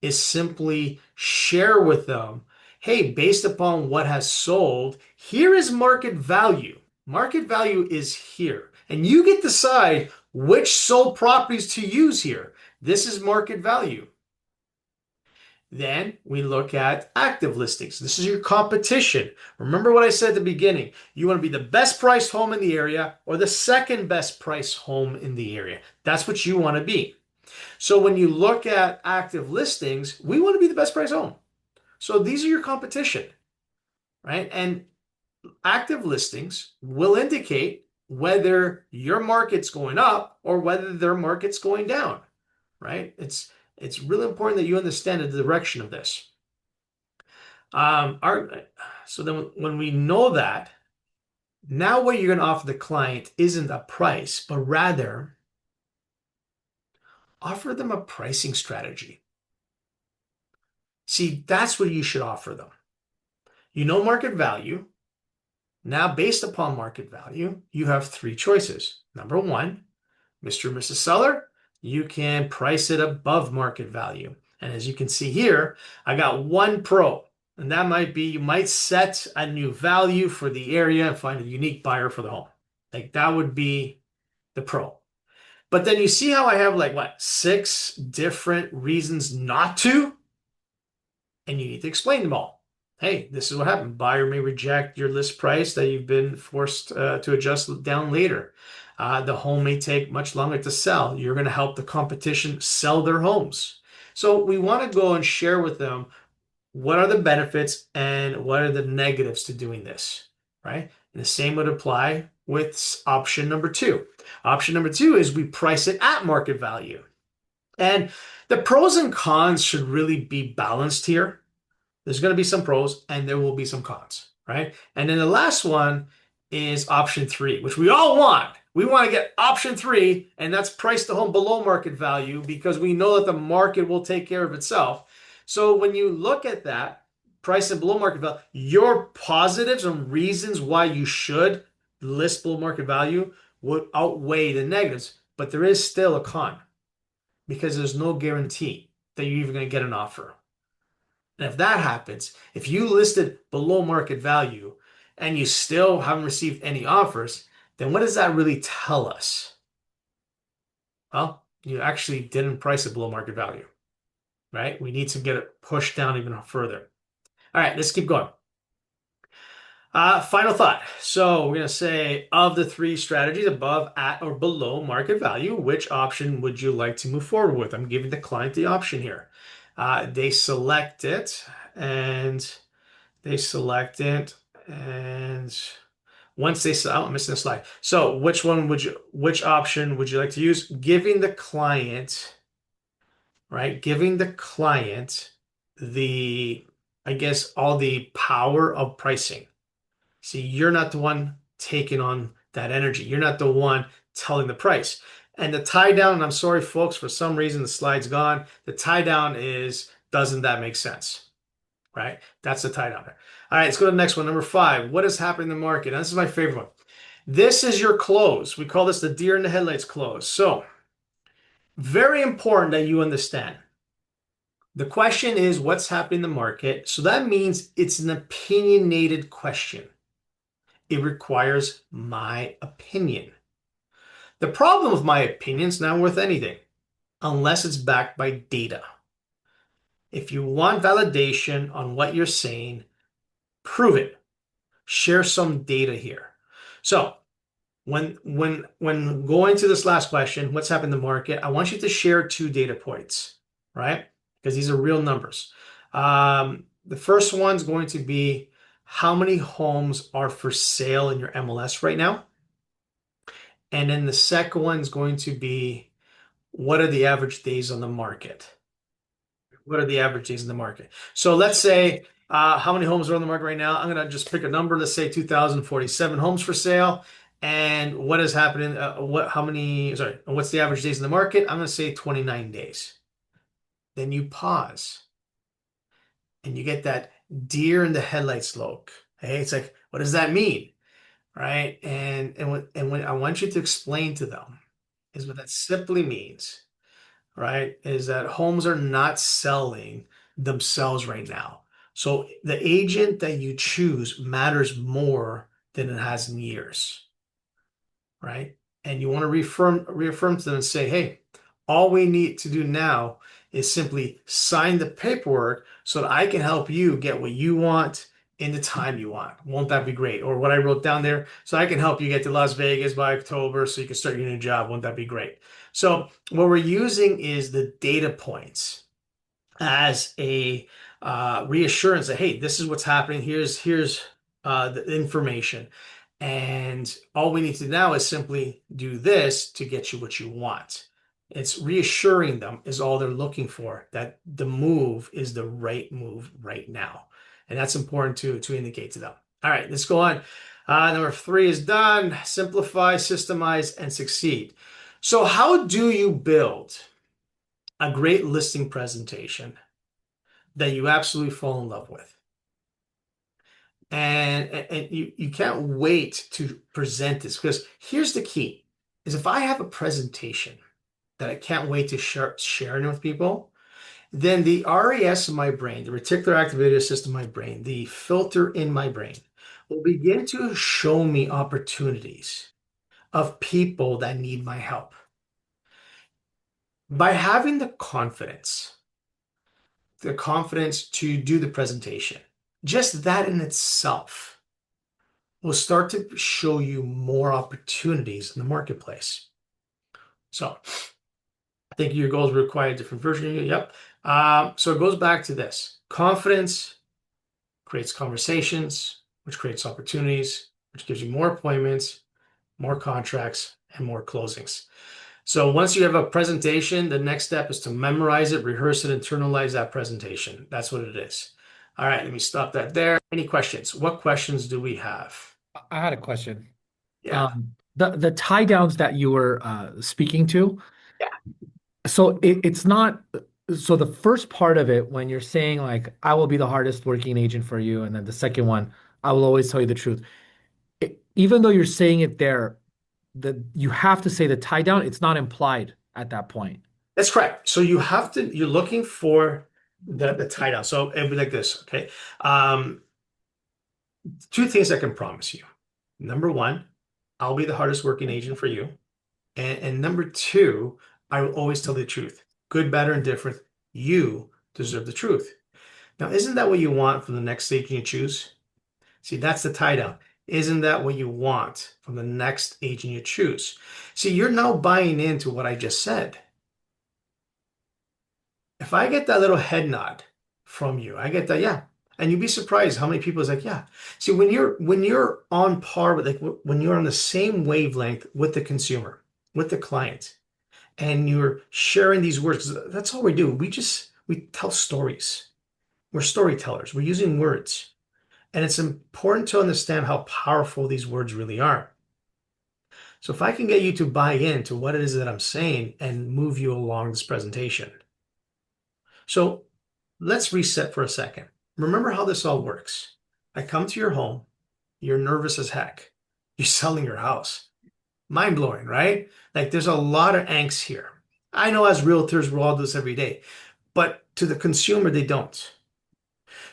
is simply share with them, hey, based upon what has sold, here is market value. Market value is here. And you get to decide which sold properties to use here. This is market value. Then we look at active listings. This is your competition. Remember what I said at the beginning. You want to be the best priced home in the area or the second best priced home in the area. That's what you want to be. So when you look at active listings, we want to be the best priced home. So these are your competition, right? And active listings will indicate whether your market's going up or whether their market's going down, right? It's really important that you understand the direction of this. So then when we know that, now what you're going to offer the client isn't a price, but rather offer them a pricing strategy. See, that's what you should offer them. You know market value. Now, based upon market value, you have three choices. Number one, Mr. and Mrs. Seller, you can price it above market value. And as you can see here, I got one pro, and that might be you might set a new value for the area and find a unique buyer for the home. Like that would be the pro. But then you see how I have like what, six different reasons not to? And you need to explain them all. hey, this is what happened. Buyer may reject your list price that you've been forced to adjust down later. The home may take much longer to sell. You're going to help the competition sell their homes. So we want to go and share with them what are the benefits and what are the negatives to doing this, right? And the same would apply with option number two. Option number two is we price it at market value. And the pros and cons should really be balanced here. There's going to be some pros and there will be some cons, right? And then the last one is option three, which we all want. We want to get option three, and that's price the home below market value because we know that the market will take care of itself. So when you look at that, price and below market value, your positives and reasons why you should list below market value would outweigh the negatives, but there is still a con because there's no guarantee that you're even going to get an offer. And if that happens, if you listed below market value and you still haven't received any offers, then what does that really tell us? Well, you actually didn't price it below market value, right? We need to get it pushed down even further. All right, let's keep going. Final thought. So we're going to say of the three strategies above, at, or below market value, which option would you like to move forward with? I'm giving the client the option here. They select it and they select it, and once they select, oh, I'm missing a slide. So, which option would you like to use? Giving the client, right? Giving the client the, I guess, all the power of pricing. See, you're not the one taking on that energy. You're not the one telling the price. And the tie down, and I'm sorry, folks, for some reason the slide's gone. The tie down is, doesn't that make sense? Right? That's the tie down there. All right, let's go to the next one. Number five, what is happening in the market? And this is my favorite one. This is your close. We call this the deer in the headlights close. So, very important that you understand. The question is what's happening in the market. So that means it's an opinionated question. It requires my opinion. The problem with my opinion is not worth anything unless it's backed by data. If you want validation on what you're saying, prove it. Share some data here. So when going to this last question, what's happened in the market? I want you to share two data points, right? Because these are real numbers. The first one's going to be how many homes are for sale in your MLS right now? And then the second one's going to be what are the average days on the market? What are the average days in the market? So let's say how many homes are on the market right now? I'm going to just pick a number. Let's say 2,047 homes for sale. And what is happening? What's the average days in the market? I'm going to say 29 days. Then you pause and you get that deer in the headlights look. Hey, it's like, what does that mean? Right? And when I want you to explain to them is what that simply means, right, is that homes are not selling themselves right now. So the agent that you choose matters more than it has in years, right? And you want to reaffirm to them and say, hey, all we need to do now is simply sign the paperwork so that I can help you get what you want in the time you want. Won't that be great? Or what I wrote down there, so I can help you get to Las Vegas by October so you can start your new job. Won't that be great? So what we're using is the data points as a reassurance that hey, this is what's happening. Here's the information, and all we need to do now is simply do this to get you what you want. It's reassuring them is all they're looking for, that the move is the right move right now, and that's important to indicate to them. All right, let's go on. Number three is done. Simplify, systemize, and succeed. So, how do you build a great listing presentation that you absolutely fall in love with? And you can't wait to present this because here's the key is if I have a presentation that I can't wait to sharing with people, then the RAS in my brain, the reticular activator system in my brain, the filter in my brain will begin to show me opportunities of people that need my help. By having the confidence to do the presentation, Just that in itself will start to show you more opportunities in the marketplace. So I think your goals require a different version of you. Yep. So it goes back to this. Confidence creates conversations, which creates opportunities, which gives you more appointments, more contracts, and more closings. So once you have a presentation, the next step is to memorize it, rehearse it, internalize that presentation. That's what it is. All right, let me stop that there. Any questions? What questions do we have? I had a question. Yeah. The tie downs that you were speaking to, Yeah. so it's not so the first part of it when you're saying like I will be the hardest working agent for you, and then the second one, I will always tell you the truth. Even though you're saying it there, the you have to say the tie down, it's not implied at that point. That's correct. So you're looking for the tie down. So it'd be like this, okay? Um, Two things I can promise you. Number one, I'll be the hardest working agent for you. And number two, I will always tell the truth. Good, bad, or indifferent, you deserve the truth. Now, isn't that what you want from the next agent you choose? See, that's the tie down. Isn't that what you want from the next agent you choose? See, you're now buying into what I just said. If I get that little head nod from you, I get that, yeah. And you'd be surprised how many people is like, yeah. See, when you're on par with like when you're on the same wavelength with the consumer, with the client, and you're sharing these words, 'cause that's all we do. We tell stories. We're storytellers. We're using words. And it's important to understand how powerful these words really are. So if I can get you to buy into what it is that I'm saying and move you along this presentation. So let's reset for a second. Remember how this all works. I come to your home. You're nervous as heck. You're selling your house. Mind blowing, right? Like there's a lot of angst here. I know as realtors, we all do this every day, but to the consumer, they don't.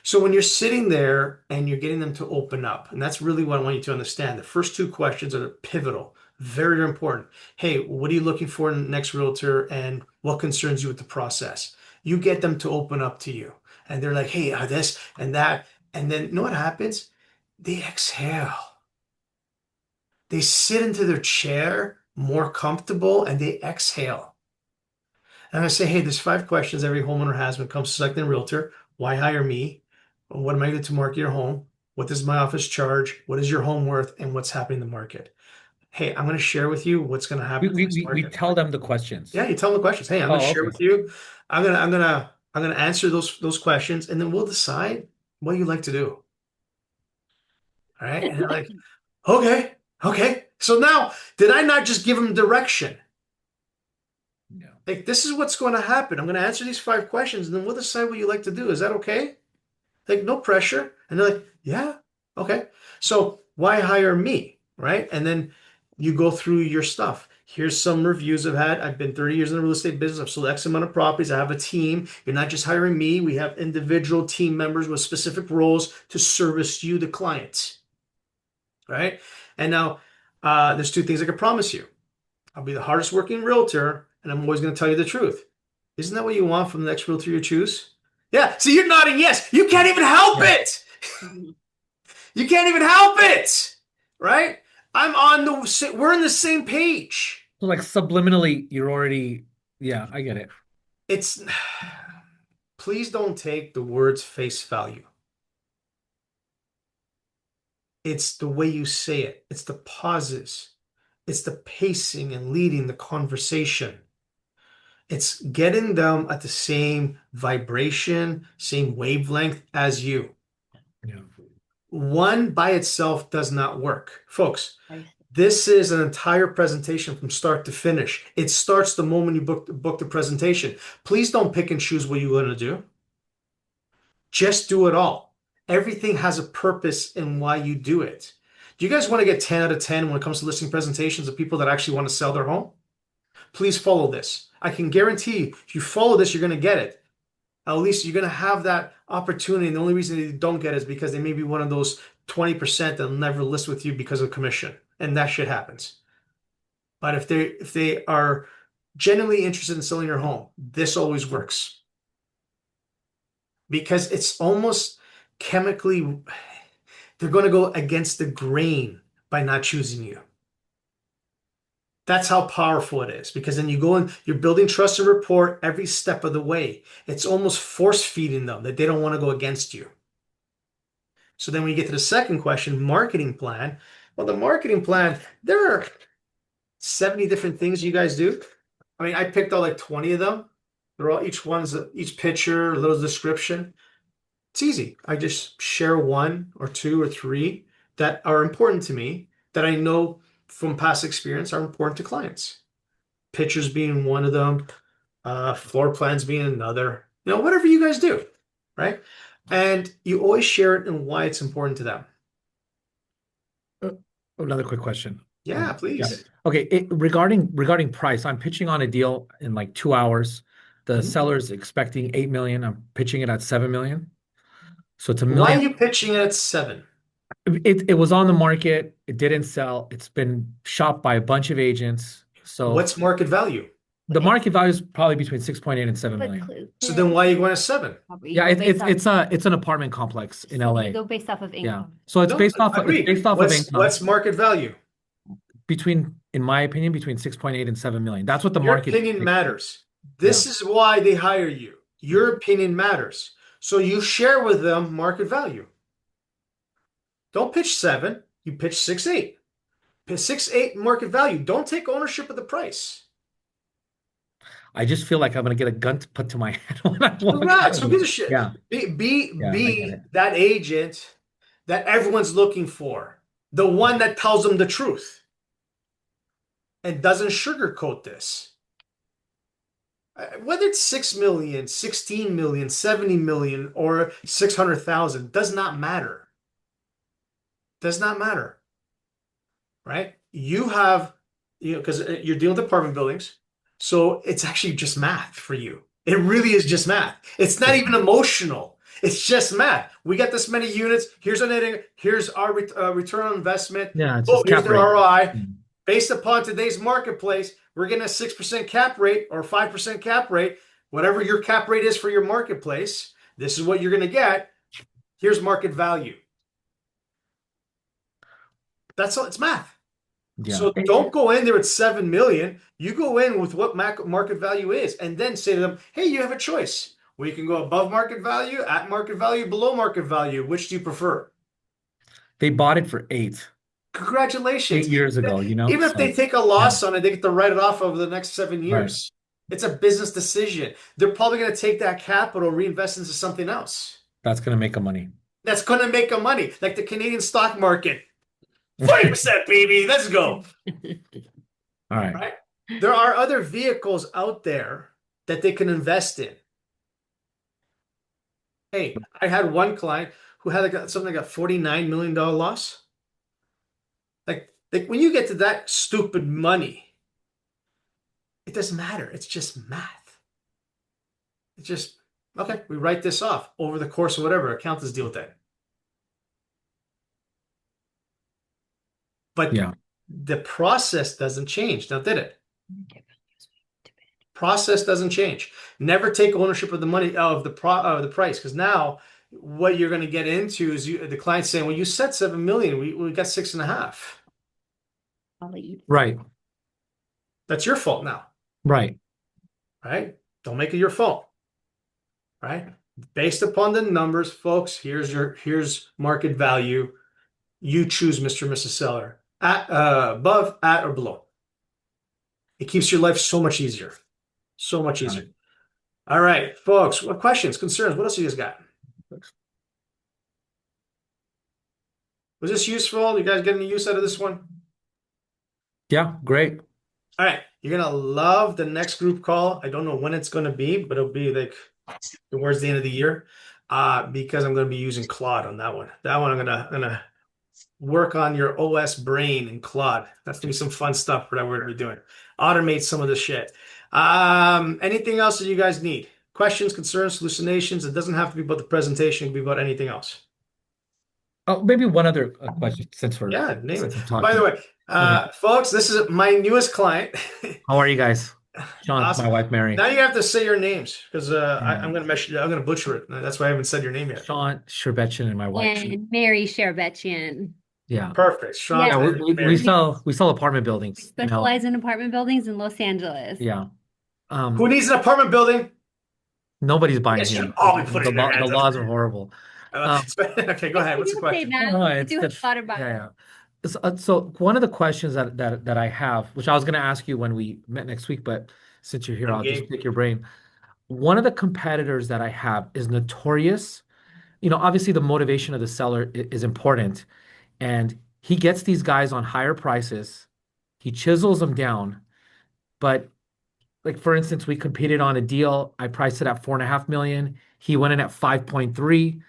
So when you're sitting there and you're getting them to open up, and that's really what I want you to understand. The first two questions are pivotal, very important. Hey, what are you looking for in the next realtor and what concerns you with the process? You get them to open up to you. And they're like, hey, this and that. And then you know what happens? They exhale. They sit into their chair more comfortable and they exhale. And I say, hey, there's five questions every homeowner has when it comes to selecting a realtor. Why hire me? What am I going to market your home? What does my office charge? What is your home worth? And what's happening in the market? Hey, I'm going to share with you what's going to We happen in we this we, we market. tell them the questions. Yeah, you tell them the questions. Hey, I'm going to Oh, share okay. with you. I'm gonna answer those questions, and then we'll decide what you like to do. All right. And they're like, okay, okay. So now, did I not just give them direction? Yeah. Like, this is what's going to happen. I'm going to answer these five questions, and then we'll decide what you like to do. Is that okay? Like, no pressure. And they're like, yeah, okay. So why hire me? Right. And then you go through your stuff. Here's some reviews I've had. I've been 30 years in the real estate business. I've sold X amount of properties. I have a team. You're not just hiring me. We have individual team members with specific roles to service you, the clients. Right. And now there's two things I can promise you. I'll be the hardest working realtor, and I'm always going to tell you the truth. Isn't that what you want from the next realtor you choose? Yeah. See, you're nodding yes. You can't even help Yeah. it. You can't even help it, right? We're on the same page. So like subliminally, you're already, yeah, I get it. It's, please don't take the words face value. It's the way you say it. It's the pauses. It's the pacing and leading the conversation. It's getting them at the same vibration, same wavelength as you. Yeah. One by itself does not work. Folks, I see. this is an entire presentation from start to finish. It starts the moment you book the presentation. Please don't pick and choose what you're going to do. Just do it all. Everything has a purpose in why you do it. Do you guys want to get 10 out of 10 when it comes to listing presentations of people that actually want to sell their home? Please follow this. I can guarantee you, if you follow this, you're going to get it. At least you're going to have that opportunity. And the only reason they don't get it is because they may be one of those 20% that'll never list with you because of commission. And that shit happens. But if they are genuinely interested in selling your home, this always works because it's almost chemically, they're going to go against the grain by not choosing you. That's how powerful it is because then you go and you're building trust and rapport every step of the way. It's almost force feeding them that they don't want to go against you. So then when you get to the second question, marketing plan. Well, the marketing plan, there are 70 different things you guys do. I mean, I picked out like 20 of them. They're all each picture, a little description. It's easy. I just share one or two or three that are important to me that I know from past experience are important to clients. Pictures being one of them, floor plans being another, whatever you guys do, right? And you always share it and why it's important to them. Uh, Another quick question. Yeah, Got please. it. Okay, regarding price, I'm pitching on a deal in like 2 hours. The Mhm. seller's expecting 8 million. I'm pitching it at 7 million. So it's a Why are million. you pitching it at 7? It was on the market. It didn't sell. It's been shopped by a bunch of agents. So What's market value? the market value is probably between 6.8 and 7 million. So then why are you going to 7? Yeah, it's an apartment complex in So LA. you go based off of Yeah. income. So it's No, based off it's agreed. based off of income What's market value? in my opinion, between 6.8 and 7 million. That's what the Your market opinion dictates. matters. Yeah. This is why they hire you. Your opinion matters. So you share with them market value. Don't pitch 7, you pitch 6.8. Pitch 6.8 market value. Don't take ownership of the price. I just feel like I'm gonna get a gun put to my head when I walk out Congrats. of Who here. gives a shit? Yeah, I get Be it. that agent that everyone's looking for. The one that tells them the truth and doesn't sugarcoat this. Whether it's 6 million, 16 million, 70 million, or 600,000 does not matter. Does not matter, right? You have, because you're dealing with apartment buildings. So it's actually just math for you. It really is just math. It's not even emotional. It's just math. We got this many units. Here's our netting. Here's our return on investment. Yeah, it's Oh, just here's cap the rate. ROI. Mm. Based upon today's marketplace, we're getting a 6% cap rate or 5% cap rate, whatever your cap rate is for your marketplace. This is what you're going to get. Here's market value. That's all. It's math. Yeah. So don't go in there at 7 million. You go in with what market value is, and then say to them, hey, you have a choice. We can go above market value, at market value, below market value. Which do you prefer? They bought it for 8 Congratulations. 8 years ago, Even if they So take a yeah, loss on it, they get to write it off over the next 7 right. years. It's a business decision. They're probably going to take that capital, reinvest into something else. That's gonna make a money. That's going to make them money, like the Canadian stock market. 40%, baby. Let's go. All right. Right? There are other vehicles out there that they can invest in. Hey, I had one client who had something like a $49 million loss. Like when you get to that stupid money, it doesn't matter. It's just math. It's just, okay, we write this off over the course of whatever. Accountants deal with that. But Yeah. the process doesn't change, now did it? Process doesn't change. Never take ownership of the money of the price, because now what you're going to get into is the client saying, "Well, you said 7 million, we got 6.5." Right. That's your fault now, Right. right? Don't make it your fault, right? Based upon the numbers, folks. Here's market value. You choose, Mr. and Mrs. Seller, at above, at, or below. It keeps your life so much easier. So much Got easier. it. All right, folks. What questions, concerns? What else you guys got? Was this useful? You guys get any use out of this one? Yeah, great. All right, you're gonna love the next group call. I don't know when it's gonna be, but it'll be like towards the end of the year, because I'm gonna be using Claude on that one. That one I'm gonna work on your OS brain in Claude. That's gonna be some fun stuff that we're gonna be doing. Automate some of the shit. Anything else that you guys need? Questions, concerns, hallucinations? It doesn't have to be about the presentation. It can be about anything else. Oh, maybe one other question Yeah, name it. since I'm By the talking. way, Okay. folks, this is my newest client. How are you guys? Sean, my Awesome. wife Mary. Now you have to say your names because I'm Yeah. gonna I'm gonna butcher it. That's why I haven't said your name yet. Sean Sherbetchian and my wife. And Mary Sherbetchian. Yeah. Perfect. Yeah, Yeah, Sean and we Mary. sell apartment we buildings, you know. specialize in apartment buildings in Los Angeles. Yeah. Who needs an apartment building? Nobody's You buying guys here. should all be putting their The hands up. laws are horrible. Um, Okay, go Yes, ahead. we What's the do say question? that. no, We it's do have just thought about yeah, it. yeah. So one of the questions that I have, which I was going to ask you when we met next week, but since you're here, I'm I'll just game. pick your brain. One of the competitors that I have is notorious. You know, obviously the motivation of the seller is important, and he gets these guys on higher prices. He chisels them down, but like for instance, we competed on a deal. I priced it at 4.5 million. He went in at 5.3.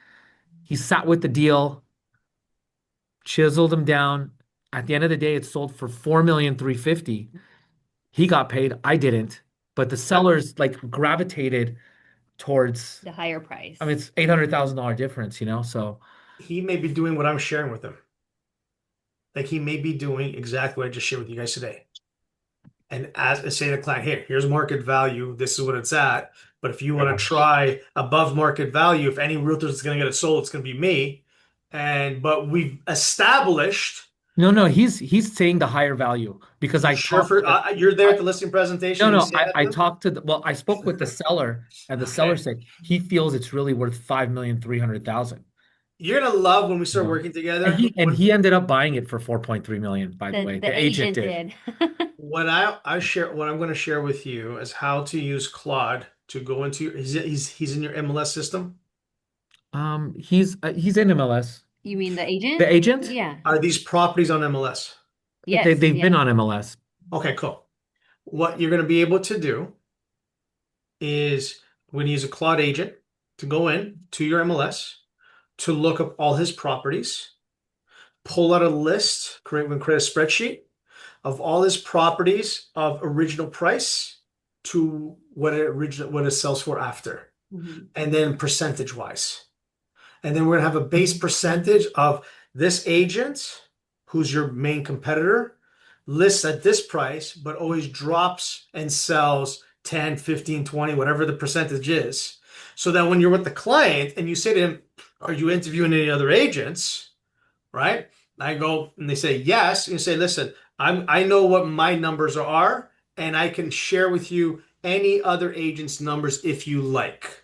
He sat with the deal, chiseled him down. At the end of the day, it sold for 4,350,000. He got paid. I didn't. But the Yep. sellers like gravitated towards, The higher price. I mean, it's $800,000 difference, you know? So He may be doing what I'm sharing with him. Like he may be doing exactly what I just shared with you guys today. And as I say to the client, here, here's market value. This is what it's at. But if you want to try above market value, if any realtor is going to get it sold, it's going to be me. But we've established. no, he's saying the higher value because You I sure talked for to you're there I, at the listing presentation no, and you no, say that I to them? talked to well, I spoke with the seller, and the seller Okay. said he feels it's really worth 5,300,000. You're gonna love when we You start know? working And together. he ended up buying it for 4.3 million, by the way. The The agent agent did. did. What I'm going to share with you is how to use Claude to go into he's in your MLS system. He's in MLS. You mean the agent? The agent? Yeah. Are these properties on MLS? Yes. They've been Yeah. on MLS. Okay, cool. What you're going to be able to do is when you use a Claude agent to go in to your MLS to look up all his properties, pull out a list, create a spreadsheet of all his properties of original price to what it sells for after, Mhm. and then percentage wise. And then we're gonna have a base percentage of this agent, who's your main competitor, lists at this price, but always drops and sells 10, 15, 20, whatever the percentage is. So that when you're with the client and you say to him, are you interviewing any other agents? Right? I go and they say yes. And you say, listen, I know what my numbers are, and I can share with you any other agent's numbers if you like.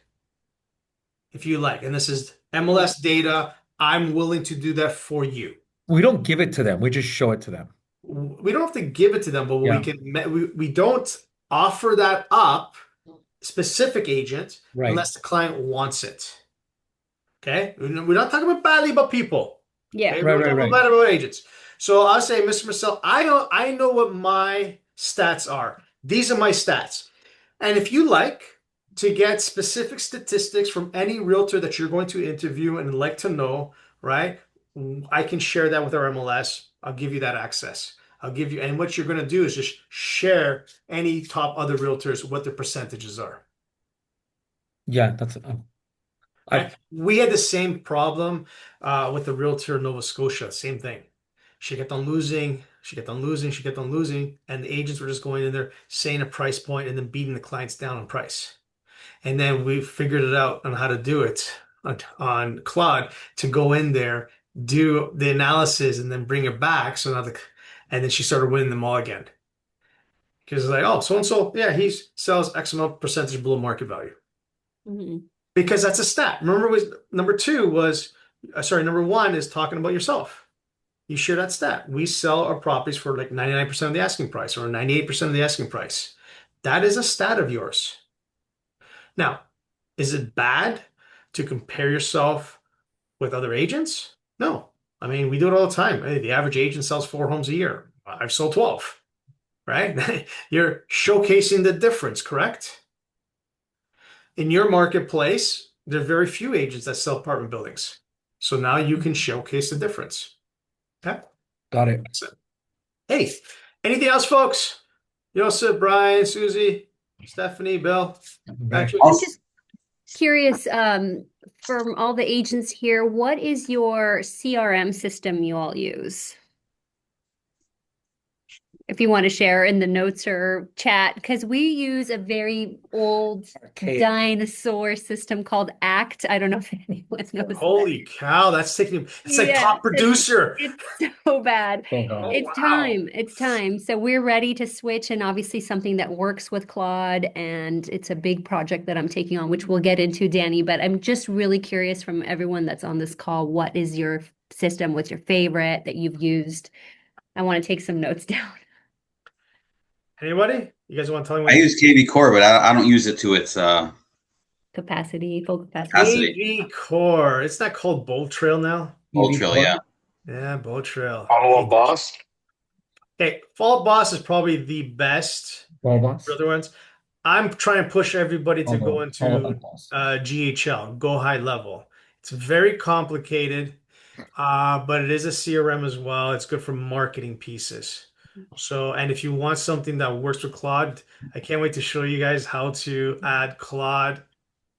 If you like. And this is MLS data. I'm willing to do that for you. We don't give it to them. We just show it to them. We don't have to give it to them, but Yeah, we don't offer that up specific agent right. unless the client wants it. Okay? We're not talking about badly about people. Yeah. Okay, Right, we're right, talking about right. bad about agents. So I'll say, Mr. Marcel, I know what my stats are. These are my stats. And if you like to get specific statistics from any realtor that you're going to interview and like to know, right? I can share that with our MLS. I'll give you that access. I'll give you, and what you're going to do is just share any top other realtors what their percentages are. Yeah, I Okay. We had the same problem with the realtor in Nova Scotia. Same thing. She kept on losing. She kept on losing. She kept on losing. And the agents were just going in there saying a price point and then beating the clients down on price. And then we figured it out on how to do it on Claude to go in there, do the analysis, and then bring it back. And then she started winning them all again. Because it's like, oh, so and so, yeah, he sells X amount percentage below market value. Mhm. Because that's a stat. Remember, was number two was sorry, number one is talking about yourself. You share that stat. We sell our properties for like 99% of the asking price or 98% of the asking price. That is a stat of yours. Now, is it bad to compare yourself with other agents? No. I mean, we do it all the time. Hey, the average agent sells 4 homes a year. I've sold 12, right? You're showcasing the difference, correct? In your marketplace, there are very few agents that sell apartment buildings. So now you can showcase the difference. Okay. got it. Excellent. Hey, anything else, folks? Joseph, Brian, Susie, Stephanie, Bill, Right. Patrick? I'm just curious, from all the agents here, what is your CRM system you all use? if you want to share in the notes or chat, because we use a very old Okay. dinosaur system called ACT. I don't know if anyone knows that. Holy cow, that's taking, it's like Yeah, top producer. it's so bad. Oh, God. Oh, It's wow. time. It's time. So we're ready to switch, and obviously something that works with Claude, and it's a big project that I'm taking on, which we'll get into, Danny. But I'm just really curious from everyone that's on this call, what is your system? What's your favorite that you've used? I want to take some notes down. Anybody? You guys want to tell me I what you use KV Core, but I don't use it to its Capacity, full capacity. capacity. AV Core. It's not called Bolt Trail now. Old EV Trail, core. yeah. Yeah, Bolt Trail. Follow up, boss. Okay, Fault Boss is probably the best Ball for boss. other ones. I'm trying to push everybody to go Follow into up boss. GHL, go high level. It's very complicated, but it is a CRM as well. It's good for marketing pieces. So, and if you want something that works with Claude, I can't wait to show you guys how to add Claude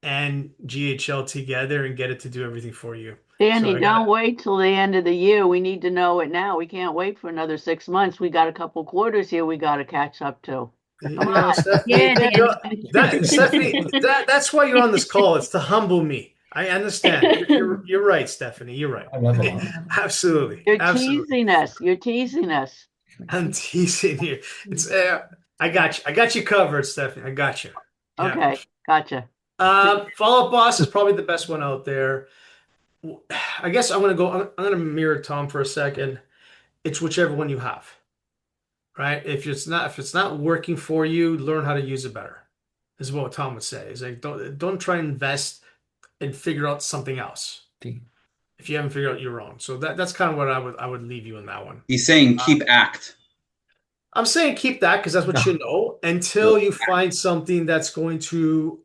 and GHL together and get it to do everything for you. So Danny, I got don't wait till the end of the year. We need to know it now. We can't wait for another 6 months. We got a couple quarters here we got to catch up to. Come you know, on. Stephanie, Yeah, you know, Danny. that Stephanie, that's why you're on this call. It's to humble me. I understand. You're right, Stephanie. You're right. I love a lot. Absolutely. You're Absolutely. teasing us. You're teasing us. I'm teasing you. It's I got you. I got you covered, Stephanie. I got you. Yeah. Okay, gotcha. Follow Up Boss is probably the best one out there. I guess I'm gonna go. I'm gonna mirror Tom for a second. It's whichever one you have, right? If it's not working for you, learn how to use it better. Is what Tom would say. Is like don't try and invest and figure out something else if you haven't figured out your own. So that's kind of what I would leave you in that one. He's saying keep ACT. I'm saying keep that because that's what you know until you find something that's going to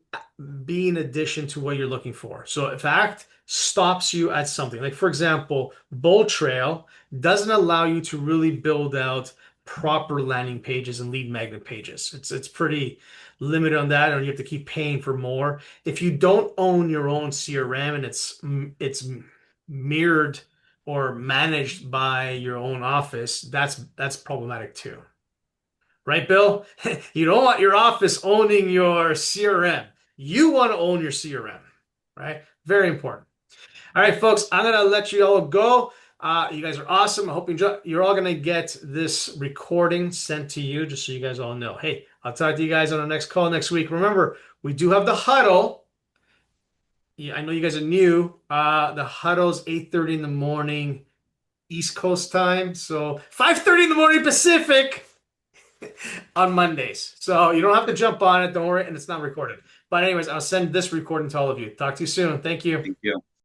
be in addition to what you're looking for. So if ACT stops you at something, like for example, Bold Trail doesn't allow you to really build out proper landing pages and lead magnet pages. It's pretty limited on that, or you have to keep paying for more. If you don't own your own CRM and it's mirrored or managed by your own office, that's problematic too. Right, Bill? You don't want your office owning your CRM. You want to own your CRM, right? Very important. All right, folks, I'm going to let you all go. You guys are awesome. I hope you enjoy. You're all going to get this recording sent to you just so you guys all know. Hey, I'll talk to you guys on the next call next week. Remember, we do have the huddle. Yeah, I know you guys are new. The huddle's 8:30 in the morning East Coast time. So 5:30 in the morning Pacific on Mondays. So you don't have to jump on it. Don't worry. And it's not recorded. But anyways, I'll send this recording to all of you. Talk to you soon. Thank you. Thank you.